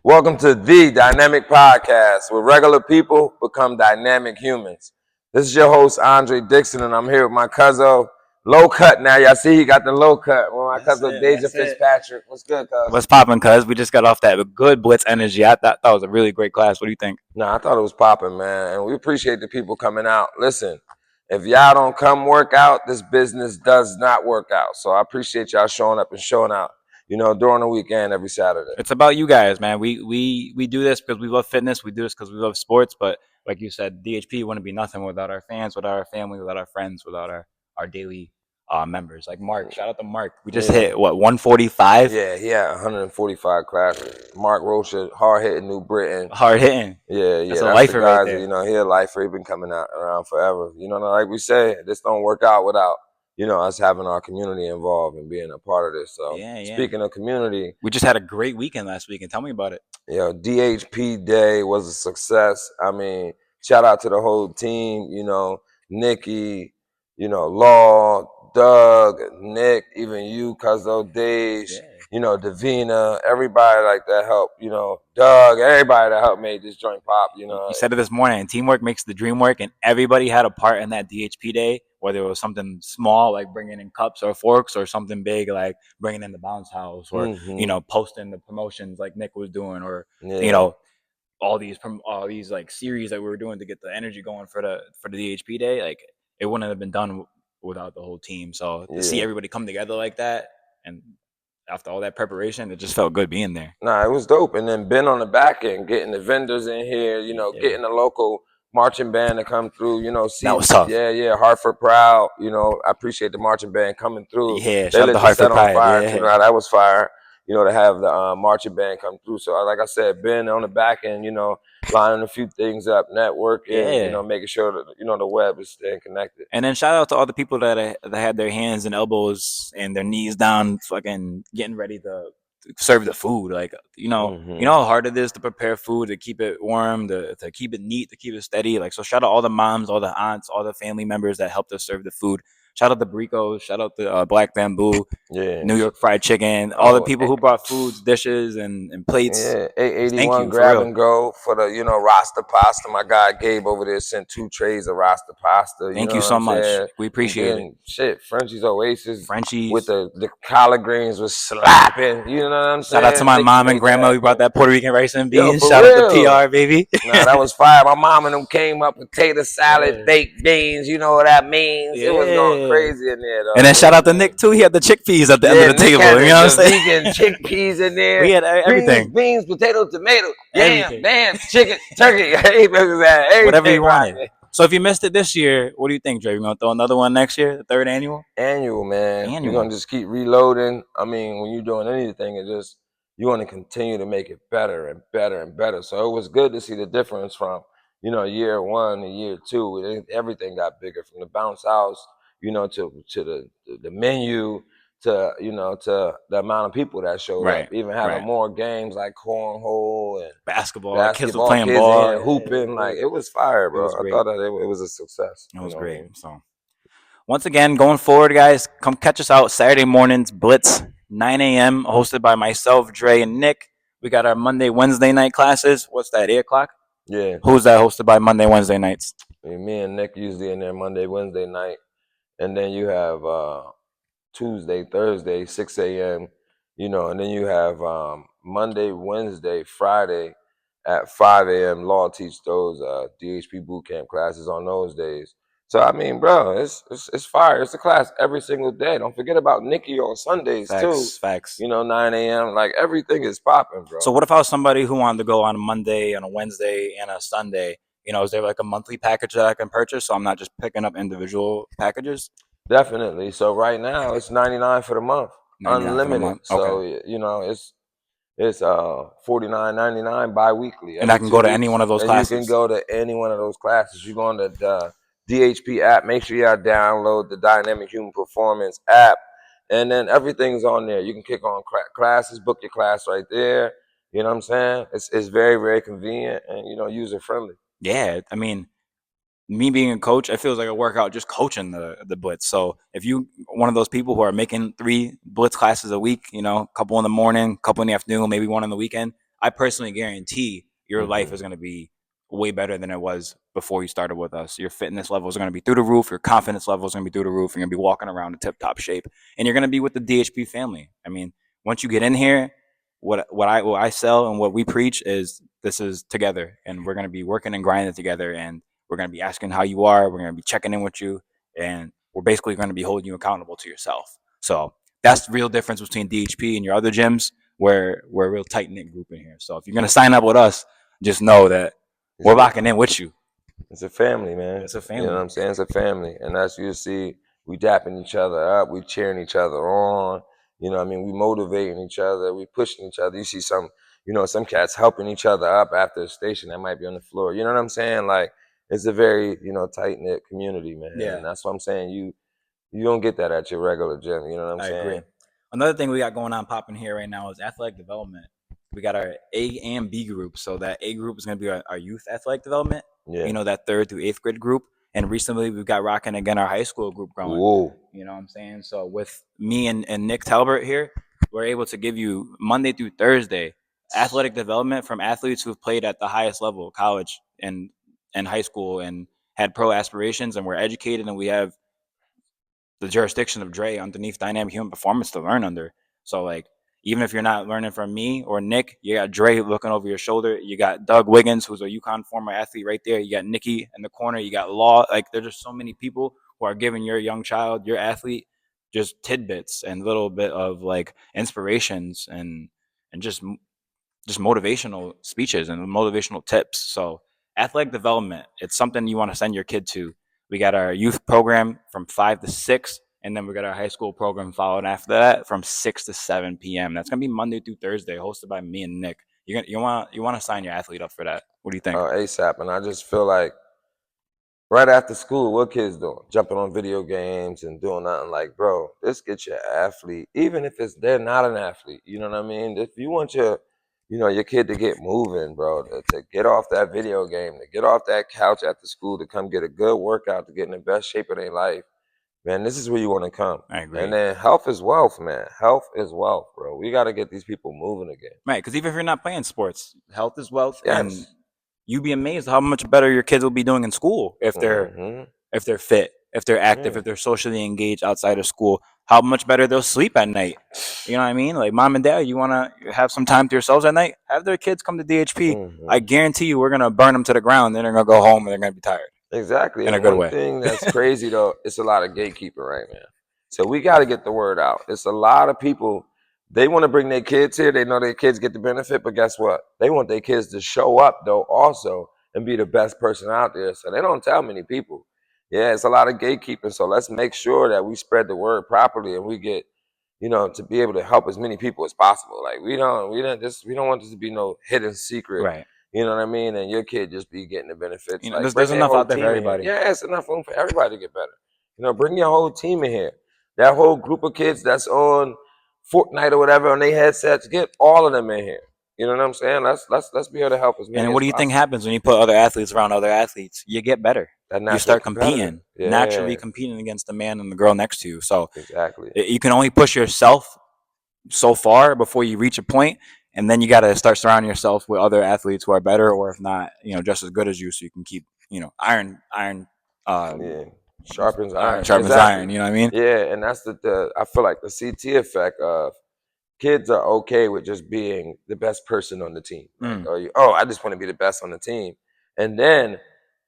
Welcome to the Dynamic Podcast, where regular people become dynamic humans. This is your host, Andre Dixon, and I'm here with my cousin, low cut now. Y'all see he got the low cut. With my cousin, Daija Fitzpatrick. What's good, cuz? What's poppin', cuz? We just got off that good Blitz energy. I thought that was a really great class. What do you think? Nah, I thought it was popping, man. And we appreciate the people coming out. Listen, if y'all don't come work out, this business does not work out. So I appreciate y'all showing up and showing out, during the weekend every Saturday. It's about you guys, man. We do this because we love fitness. We do this because we love sports. But like you said, DHP wouldn't be nothing without our fans, without our family, without our friends, without our daily members. Like Mark. Shout out to Mark. We just hit, 145? Yeah, he had 145 classes. Mark Rocha, hard-hitting New Britain. Hard-hitting. Yeah. That's a lifer right there. He a lifer. He been coming out around forever. Like we say, this don't work out without, us having our community involved and being a part of this. So, Speaking of community. We just had a great weekend last weekend. Tell me about it. DHP Day was a success. I mean, shout out to the whole team, Nikki, Law, Doug, Nick, even you, Cuzzo, Dej, Davina, everybody like that helped, Doug, everybody that helped made this joint pop, You said it this morning, teamwork makes the dream work, and everybody had a part in that DHP day, whether it was something small like bringing in cups or forks or something big like bringing in the bounce house or, posting the promotions like Nick was doing or, all these like series that we were doing to get the energy going for the DHP day. Like it wouldn't have been done without the whole team. So to see everybody come together like that, and after all that preparation, it just felt good being there. Nah, it was dope. And then Ben on the back end, getting the vendors in here, getting the local marching band to come through, that was tough. Yeah, Hartford Proud, I appreciate the marching band coming through. Yeah, shout out to Hartford Pride. Yeah. That was fire, to have the marching band come through. So like I said, Ben on the back end, lining a few things up, networking, making sure that, the web is staying connected. And then shout out to all the people that had their hands and elbows and their knees down, fucking getting ready to serve the food. Like, you know how hard it is to prepare food, to keep it warm, to keep it neat, to keep it steady. Like, so shout out all the moms, all the aunts, all the family members that helped us serve the food. Shout out to Bricos, shout out to Black Bamboo, New York Fried Chicken, all the people who brought foods, dishes, and plates. Yeah, 881 grab and go for the, Rasta pasta. My guy Gabe over there sent 2 trays of Rasta pasta. Thank you so much. We appreciate it. Shit, Frenchie's Oasis. Frenchie's. With the collard greens was slapping. You know what I'm saying? Shout out to my mom and grandma. We brought that Puerto Rican rice and beans. Shout out to PR, baby. Nah, that was fire. My mom and them came up, potato salad, baked beans. You know what that means? Yeah. It was going crazy in there, though. And then shout out to Nick, too. He had the chickpeas at the end of the table. You know what I'm saying? Vegan chickpeas in there. We had everything. Beans, potatoes, tomatoes, yam, chicken, turkey. Whatever you wanted. So if you missed it this year, what do you think, Dre? You going to throw another one next year, the 3rd annual? Annual, man. You're going to just keep reloading. I mean, when you're doing anything, you want to continue to make it better and better and better. So it was good to see the difference from, year 1 to year 2. Everything got bigger, from the bounce house, to the menu, to to the amount of people that showed up. Even having more games like cornhole and basketball kids were playing ball and hooping. Like, it was fire, bro. I thought that it was a success. It was great. So once again, going forward, guys, come catch us out Saturday mornings, Blitz, 9 a.m., hosted by myself, Dre, and Nick. We got our Monday, Wednesday night classes. What's that, 8 o'clock? Yeah. Who's that hosted by Monday, Wednesday nights? Me and Nick usually in there Monday, Wednesday night. And then you have Tuesday, Thursday, 6 a.m., and then you have Monday, Wednesday, Friday at 5 a.m. Law teach those DHP boot camp classes on those days. So, I mean, bro, it's fire. It's a class every single day. Don't forget about Nikki on Sundays, too. Facts. 9 a.m. Like, everything is popping, bro. So what if I was somebody who wanted to go on a Monday, on a Wednesday, and a Sunday? Is there like a monthly package that I can purchase so I'm not just picking up individual packages? Definitely. So right now it's $99 for the month, unlimited. So it's $49.99 bi-weekly. And I can go to any one of those classes. You can go to any one of those classes. You go on the DHP app. Make sure y'all download the Dynamic Human Performance app, and then everything's on there. You can click on classes, book your class right there. You know what I'm saying? It's very, very convenient and user friendly. Yeah, I mean, me being a coach, it feels like a workout just coaching the Blitz. So if you one of those people who are making 3 Blitz classes a week, a couple in the morning, couple in the afternoon, maybe one on the weekend, I personally guarantee your life is going to be way better than it was before you started with us. Your fitness levels are going to be through the roof. Your confidence levels are going to be through the roof. You're going to be walking around in tip top shape, and you're going to be with the DHP family. I mean, once you get in here, what I sell and what we preach is this is together, and we're going to be working and grinding together, and we're going to be asking how you are. We're going to be checking in with you, and we're basically going to be holding you accountable to yourself. So that's the real difference between DHP and your other gyms, where we're a real tight knit group in here. So if you're going to sign up with us, just know that we're locking in with you. It's a family, man. It's a family. You know what I'm saying? It's a family. And that's you see, we dapping each other up, we cheering each other on. You know what I mean? We motivating each other, we pushing each other. You see some, some cats helping each other up after a station that might be on the floor. You know what I'm saying? Like, it's a very, tight-knit community, man. Yeah. And that's what I'm saying. You don't get that at your regular gym. You know what I'm saying? Agree. Another thing we got going on popping here right now is athletic development. We got our A and B group. So that A group is going to be our youth athletic development. Yeah. That 3rd through 8th grade group. And recently we've got rocking again our high school group growing. Whoa. You know what I'm saying? So with me and Nick Talbert here, we're able to give you Monday through Thursday athletic development from athletes who've played at the highest level, college and high school, and had pro aspirations, and we're educated, and we have the jurisdiction of Dre underneath Dynamic Human Performance to learn under. So like, even if you're not learning from me or Nick, you got Dre looking over your shoulder. You got Doug Wiggins, who's a UConn former athlete right there. You got Nikki in the corner. You got Law. Like, there's just so many people who are giving your young child, your athlete, just tidbits and little bit of like inspirations and just motivational speeches and motivational tips. So athletic development, it's something you want to send your kid to. We got our youth program from 5 to 6, and then we got our high school program following after that from 6 to 7 p.m. That's gonna be Monday through Thursday, hosted by me and Nick. You want to sign your athlete up for that? What do you think? ASAP. And I just feel like right after school, what kids doing? Jumping on video games and doing nothing. Like, bro, let's get your athlete, even if they're not an athlete. You know what I mean? If you want your kid to get moving, bro, to get off that video game, to get off that couch after school, to come get a good workout, to get in the best shape of their life, man, this is where you want to come. I agree. And then health is wealth, man. Health is wealth, bro. We got to get these people moving again. Right, because even if you're not playing sports, health is wealth. Yes. And you'd be amazed how much better your kids will be doing in school if they're fit, if they're active, if they're socially engaged outside of school. How much better they'll sleep at night. You know what I mean? Like, mom and dad, you want to have some time to yourselves at night? Have their kids come to DHP. I guarantee you we're going to burn them to the ground. Then they're going to go home and they're going to be tired. Exactly. In a good way. One thing that's crazy, though, it's a lot of gatekeeper right now. So we got to get the word out. It's a lot of people, they want to bring their kids here. They know their kids get the benefit, but guess what? They want their kids to show up, though, also, and be the best person out there. So they don't tell many people. Yeah, it's a lot of gatekeeping. So let's make sure that we spread the word properly and we get, to be able to help as many people as possible. Like, we don't want this to be no hidden secret. Right. You know what I mean? And your kid just be getting the benefits. Like, there's enough out there for everybody. Yeah, it's enough room for everybody to get better. Bring your whole team in here. That whole group of kids that's on Fortnite or whatever on their headsets, get all of them in here. You know what I'm saying? Let's be able to help as many. And what do you think happens when you put other athletes around other athletes? You get better. You start competing, naturally competing against the man and the girl next to you. So exactly, you can only push yourself so far before you reach a point, and then you got to start surrounding yourself with other athletes who are better, or if not, just as good as you, so you can keep, iron. Sharpens iron. Sharpens iron. You know what I mean? Yeah, and that's I feel like the CT effect of kids are okay with just being the best person on the team. Like, I just want to be the best on the team, and then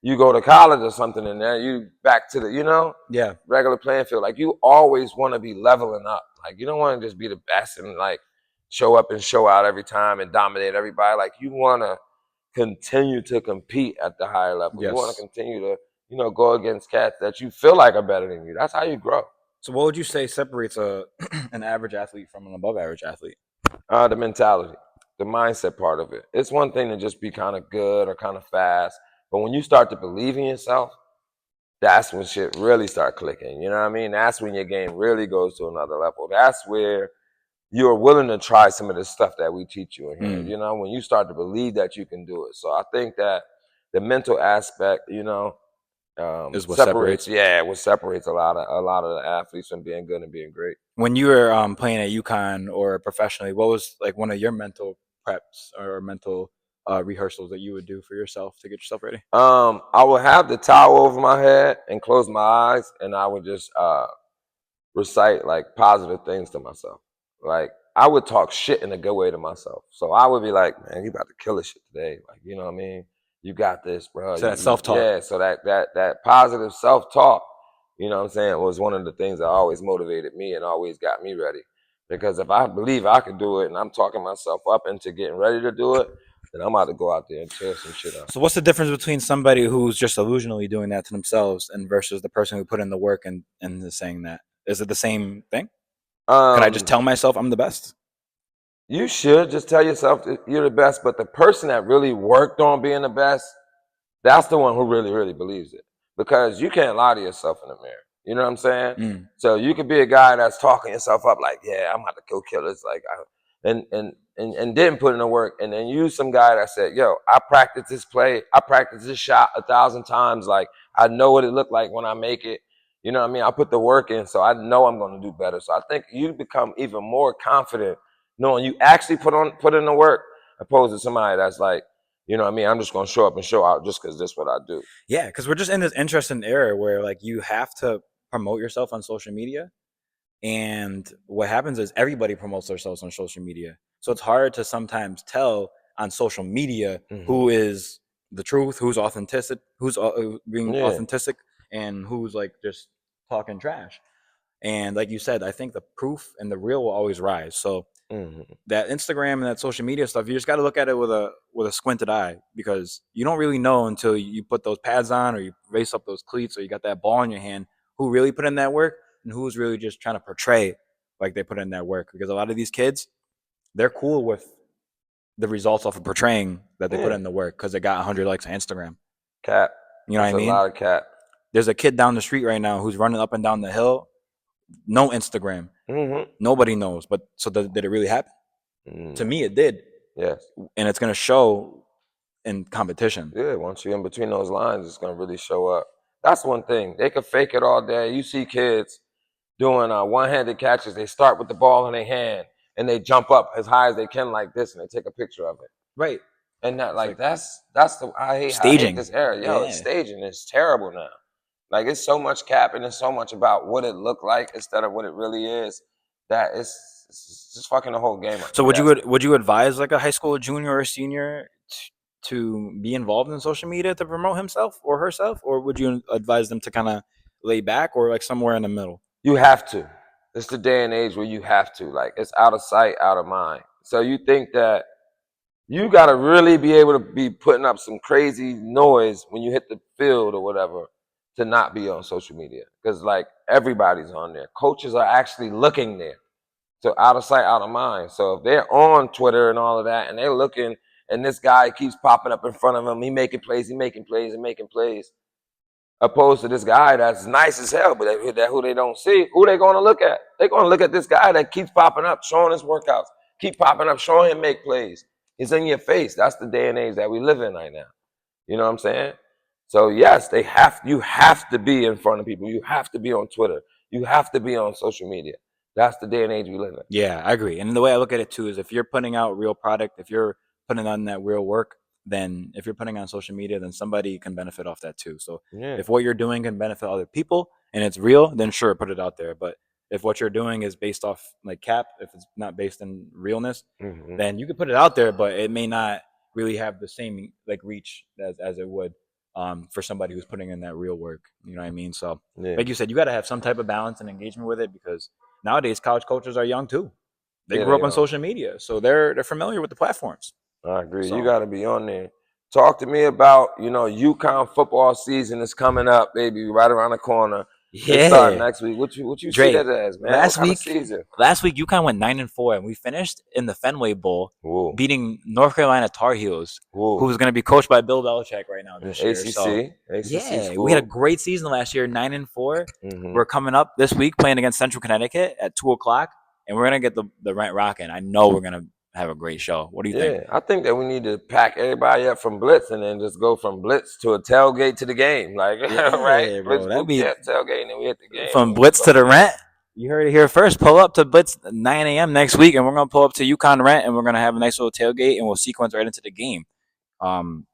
you go to college or something, and then you back to the regular playing field. Like, you always want to be leveling up. Like, you don't want to just be the best and like show up and show out every time and dominate everybody. Like, you want to continue to compete at the higher level. You want to continue to go against cats that you feel like are better than you. That's how you grow. So what would you say separates an average athlete from an above average athlete? The mentality, the mindset part of it. It's one thing to just be kind of good or kind of fast, but when you start to believe in yourself, that's when shit really start clicking. You know what I mean? That's when your game really goes to another level. That's where you're willing to try some of the stuff that we teach you in here. When you start to believe that you can do it. So I think that the mental aspect, is what separates. Yeah, what separates a lot of the athletes from being good and being great. When you were playing at UConn or professionally, what was like one of your mental preps or mental rehearsals that you would do for yourself to get yourself ready? I would have the towel over my head and close my eyes, and I would just recite like positive things to myself. Like I would talk shit in a good way to myself. So I would be like, "Man, you about to kill this shit today." Like, you know what I mean? You got this, bro. So that self-talk. Yeah. So that positive self-talk, you know what I'm saying, was one of the things that always motivated me and always got me ready. Because if I believe I could do it and I'm talking myself up into getting ready to do it, then I'm about to go out there and tear some shit up. So what's the difference between somebody who's just illusionally doing that to themselves and versus the person who put in the work and is saying that? Is it the same thing? Can I just tell myself I'm the best? You should just tell yourself that you're the best, but the person that really worked on being the best, that's the one who really, really believes it. Because you can't lie to yourself in the mirror. You know what I'm saying? So you could be a guy that's talking yourself up like, yeah, I'm about to go kill this, like, and didn't put in the work, and then you some guy that said, yo, I practiced this play, I practiced this shot 1,000 times, like I know what it looked like when I make it. You know what I mean? I put the work in, so I know I'm going to do better. So I think you become even more confident knowing you actually put in the work, opposed to somebody that's like, you know what I mean, I'm just going to show up and show out just because that's what I do. Yeah, because we're just in this interesting era where like you have to promote yourself on social media. And what happens is everybody promotes themselves on social media. So it's hard to sometimes tell on social media who is the truth, who's authentic, who's being authentic, and who's like just talking trash. And like you said, I think the proof and the real will always rise. So that Instagram and that social media stuff, you just got to look at it with a squinted eye, because you don't really know until you put those pads on or you race up those cleats or you got that ball in your hand who really put in that work and who's really just trying to portray like they put in that work. Because a lot of these kids, they're cool with the results off of portraying that they put in the work because they got 100 likes on Instagram. Cap. You know what I mean? A lot of cap. There's a kid down the street right now who's running up and down the hill. No Instagram. Nobody knows. But so did it really happen? To me, it did. Yes. And it's going to show in competition. Yeah, once you're in between those lines, it's going to really show up. That's one thing. They could fake it all day. You see kids doing one-handed catches. They start with the ball in their hand and they jump up as high as they can like this and they take a picture of it. Right. And that like that's the I hate this era. Yo, it's staging. It's terrible now. Like it's so much cap and it's so much about what it looked like instead of what it really is. That it's just fucking the whole game up. So would you advise like a high school junior or senior to be involved in social media to promote himself or herself, or would you advise them to kind of lay back or like somewhere in the middle? You have to. It's the day and age where you have to. Like it's out of sight, out of mind. So you think that you got to really be able to be putting up some crazy noise when you hit the field or whatever to not be on social media. Because like everybody's on there. Coaches are actually looking there. So out of sight, out of mind. So if they're on Twitter and all of that and they're looking and this guy keeps popping up in front of them, he making plays. Opposed to this guy that's nice as hell, but who they don't see, who they going to look at? They're going to look at this guy that keeps popping up, showing his workouts, keep popping up, showing him make plays. He's in your face. That's the day and age that we live in right now. You know what I'm saying? So yes, you have to be in front of people. You have to be on Twitter. You have to be on social media. That's the day and age we live in. Yeah, I agree. And the way I look at it too is if you're putting out real product, if you're putting on that real work, then if you're putting on social media, then somebody can benefit off that too. So if what you're doing can benefit other people and it's real, then sure, put it out there. But if what you're doing is based off like cap, if it's not based in realness, then you can put it out there, but it may not really have the same like reach as it would for somebody who's putting in that real work. You know what I mean? So like you said, you got to have some type of balance and engagement with it, because nowadays college coaches are young too. They grew up on social media, so they're familiar with the platforms. I agree. So, you got to be on there. Talk to me about, UConn football season is coming up, baby, right around the corner. Yeah. It's starting next week. What you Dre, see that as, man? Last week UConn went 9-4, and we finished in the Fenway Bowl, beating North Carolina Tar Heels, who's going to be coached by Bill Belichick right now this year. ACC school. We had a great season last year, 9-4. We're coming up this week playing against Central Connecticut at 2:00, and we're going to get the rent rocking. I know we're going to have a great show. What do you think? I think that we need to pack everybody up from Blitz and then just go from Blitz to a tailgate to the game. Like, right? Bro, Blitz, tailgate, and then we hit the game. From Blitz to the rent? You heard it here first. Pull up to Blitz 9 a.m. next week, and we're gonna pull up to UConn Rent, and we're gonna have a nice little tailgate, and we'll sequence right into the game. Um,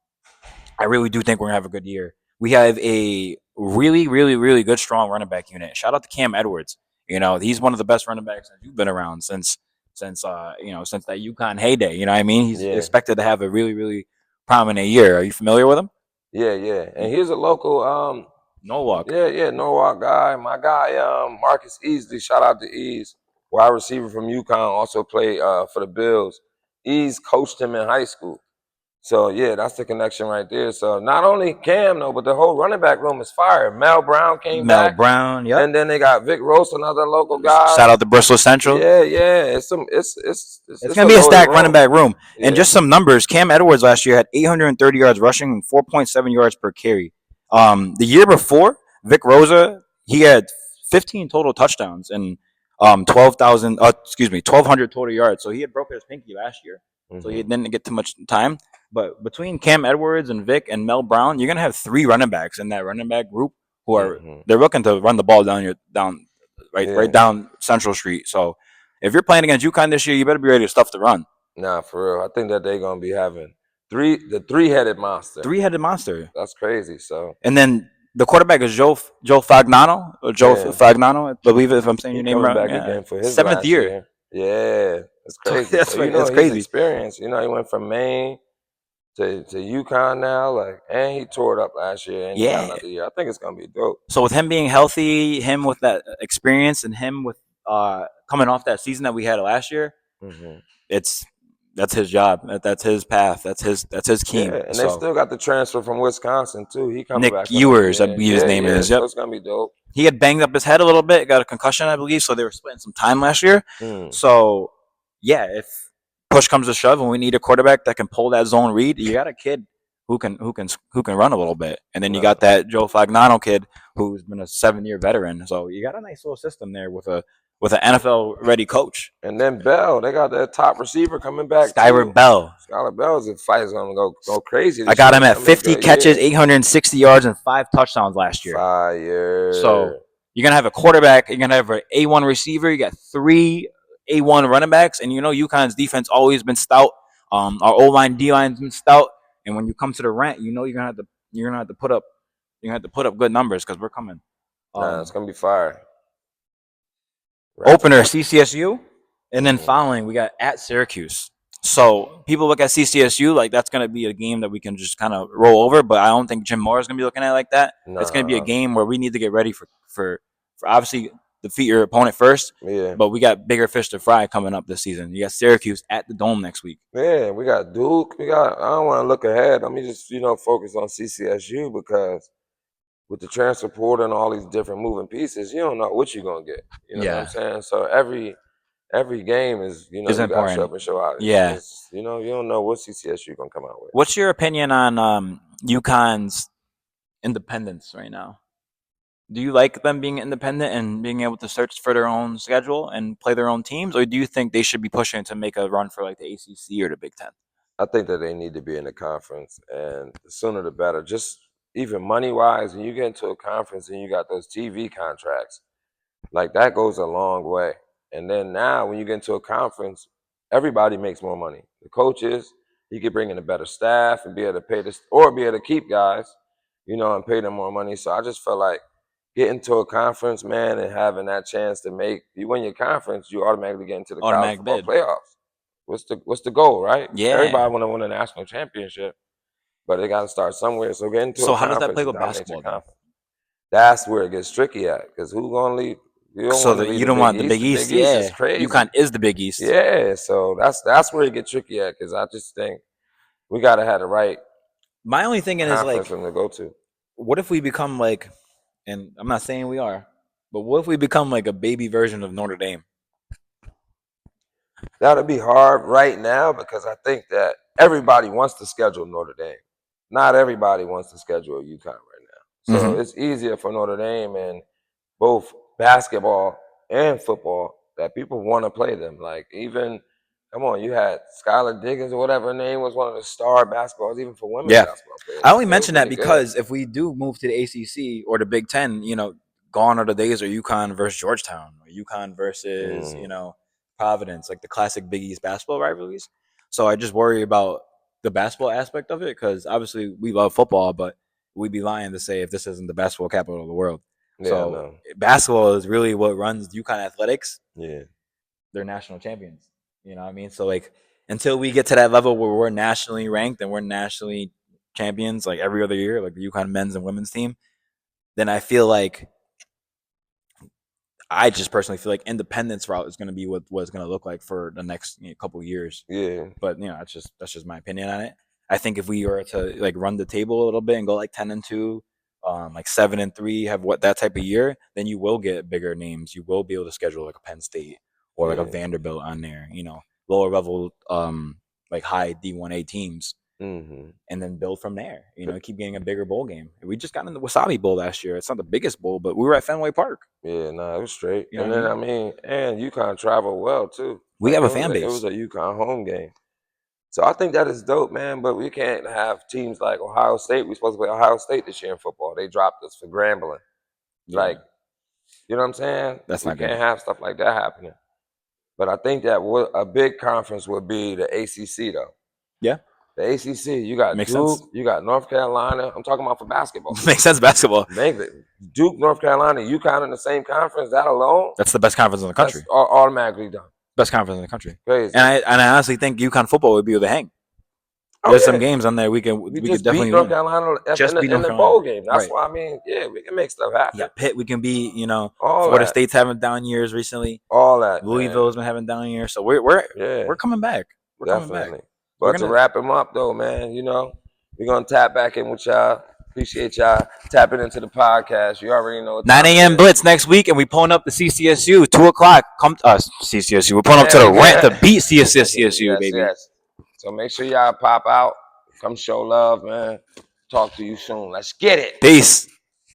I really do think we're gonna have a good year. We have a really, really, really good, strong running back unit. Shout out to Cam Edwards. You know, he's one of the best running backs that you've been around since that UConn heyday. You know what I mean? He's expected to have a really, really prominent year. Are you familiar with him? Yeah, and he's a local Norwalk. Yeah, Norwalk guy. My guy, Marcus Easley, shout out to Ease, wide receiver from UConn, also played for the Bills. Ease coached him in high school. So, yeah, that's the connection right there. So, not only Cam, though, but the whole running back room is fire. Mel Brown came back. Yep. And then they got Vic Rose, another local guy. Shout out to Bristol Central. Yeah. It's going to be a stacked running back room. And just some numbers. Cam Edwards last year had 830 yards rushing and 4.7 yards per carry. The year before, Vic Rosa, he had 15 total touchdowns and 1,200 total yards. So he had broken his pinky last year. Mm-hmm. So he didn't get too much time. But between Cam Edwards and Vic and Mel Brown, you're going to have 3 running backs in that running back group who are they're looking to run the ball right down Central Street. So if you're playing against UConn this year, you better be ready to stuff the run. Nah, for real. I think that they're going to be having the three-headed monster. Three-headed monster. That's crazy. So and then the quarterback is Joe Fagnano, Fagnano, I believe if I'm saying your name right. Back again for his 7th year. Yeah, it's crazy. That's crazy. Experience. You know, he went from Maine to UConn now, and he tore it up last year. And another year. I think it's gonna be dope. So with him being healthy, him with that experience, and him with coming off that season that we had last year, that's his job. That's his path. That's his team. Yeah, and they still got the transfer from Wisconsin too. He coming Nick back. Ewers, I believe his name is. Yep, so it's gonna be dope. He had banged up his head a little bit, got a concussion, I believe. So they were splitting some time last year. So yeah, if push comes to shove and we need a quarterback that can pull that zone read, you got a kid who can run a little bit, and then you got that Joe Fagnano kid who's been a 7-year veteran. So you got a nice little system there with an NFL ready coach. And then Bell, they got that top receiver coming back. Skylar Bell. Skylar Bell's fight is gonna go crazy. I got him at 50 catches, 860 yards, and 5 touchdowns last year. Fire. So you're gonna have a quarterback. You're gonna have an A1 receiver. You got 3 A1 running backs, and you know UConn's defense always been stout. Our O line, D line's been stout, and when you come to the Rent, you know you're gonna have to put up good numbers because we're coming. It's gonna be fire. Right. Opener CCSU, and then following we got at Syracuse. So people look at CCSU like that's gonna be a game that we can just kind of roll over, but I don't think Jim Moore is gonna be looking at it like that. It's gonna be a game where we need to get ready for obviously defeat your opponent first. Yeah. But we got bigger fish to fry coming up this season. You got Syracuse at the Dome next week. Yeah, we got Duke. I don't want to look ahead. Let me just focus on CCSU because with the transfer portal and all these different moving pieces, you don't know what you're gonna get. You know what I'm saying? So every game is you gotta show up and show out. You don't know what CCSU gonna come out with. What's your opinion on UConn's independence right now? Do you like them being independent and being able to search for their own schedule and play their own teams, or do you think they should be pushing to make a run for like the ACC or the Big Ten? I think that they need to be in the conference, and the sooner the better. Just even money-wise, when you get into a conference and you got those TV contracts, like that goes a long way. And then now when you get into a conference, everybody makes more money. The coaches, you can bring in a better staff and be able to pay this or be able to keep guys, and pay them more money. So I just feel like getting to a conference, man, and having that chance to you win your conference, you automatically get into the college football playoffs. What's the goal, right? Yeah. Everybody want to win a national championship, but they got to start somewhere. So getting to how does that play with basketball? That's where it gets tricky at because who's gonna leave? You don't want the Big East. Yeah, UConn is the Big East. Yeah, so that's where it gets tricky at because I just think we gotta have the right. My only thinking is like, to go to. What if we become like, and I'm not saying we are, but what if we become like a baby version of Notre Dame? That'll be hard right now because I think that everybody wants to schedule Notre Dame. Not everybody wants to schedule UConn right now. So it's easier for Notre Dame and both basketball and football that people want to play them. Like even, come on, you had Skylar Diggins or whatever her name was, one of the star basketballs, even for women's basketball players. I only mention that because if we do move to the ACC or the Big Ten, gone are the days of UConn versus Georgetown, or UConn versus Providence, like the classic Big East basketball rivalries. So I just worry about the basketball aspect of it, because obviously we love football, but we'd be lying to say if this isn't the basketball capital of the world. Yeah, so basketball is really what runs UConn athletics. Yeah, they're national champions. You know what I mean? So like until we get to that level where we're nationally ranked and we're nationally champions, like every other year, like the UConn men's and women's team, then I feel like I just personally feel like independence route is going to be what it's going to look like for the next couple of years. Yeah. But that's just my opinion on it. I think if we were to like run the table a little bit and go like 10-2, like 7-3, have that type of year, then you will get bigger names. You will be able to schedule like a Penn State or like a Vanderbilt on there. Lower level, like high D1A teams. Mm-hmm. And then build from there. Keep getting a bigger bowl game. We just got in the Wasabi Bowl last year. It's not the biggest bowl, but we were at Fenway Park. Yeah, it was straight. You know and then and UConn traveled well too. We have a fan base. It was a UConn home game, so I think that is dope, man. But we can't have teams like Ohio State. We're supposed to play Ohio State this year in football. They dropped us for Grambling. Yeah. Like, you know what I'm saying? That's we not can't good. have stuff like that happening. But I think that a big conference would be the ACC, though. Yeah. The ACC, you got Makes Duke, sense. you got North Carolina. I'm talking about for basketball. Makes sense, basketball. Duke, North Carolina, UConn in the same conference. That alone, that's the best conference in the country. That's automatically done. Best conference in the country. Crazy. And I honestly think UConn football would be able to hang. There's some games on there we could definitely beat North Carolina in the bowl game. That's why we can make stuff happen. Yeah, Pitt, we can beat. Florida State's having down years recently. All that. Louisville's been having down years, so we're coming back. We're definitely coming back. But to wrap them up though, man, we're gonna tap back in with y'all. Appreciate y'all tapping into the podcast. You already know. 9 a.m. Blitz next week, and we pulling up the CCSU 2 o'clock. Come to us, CCSU. We're pulling up to the rent to beat CCSU, baby. Yes. So make sure y'all pop out. Come show love, man. Talk to you soon. Let's get it. Peace.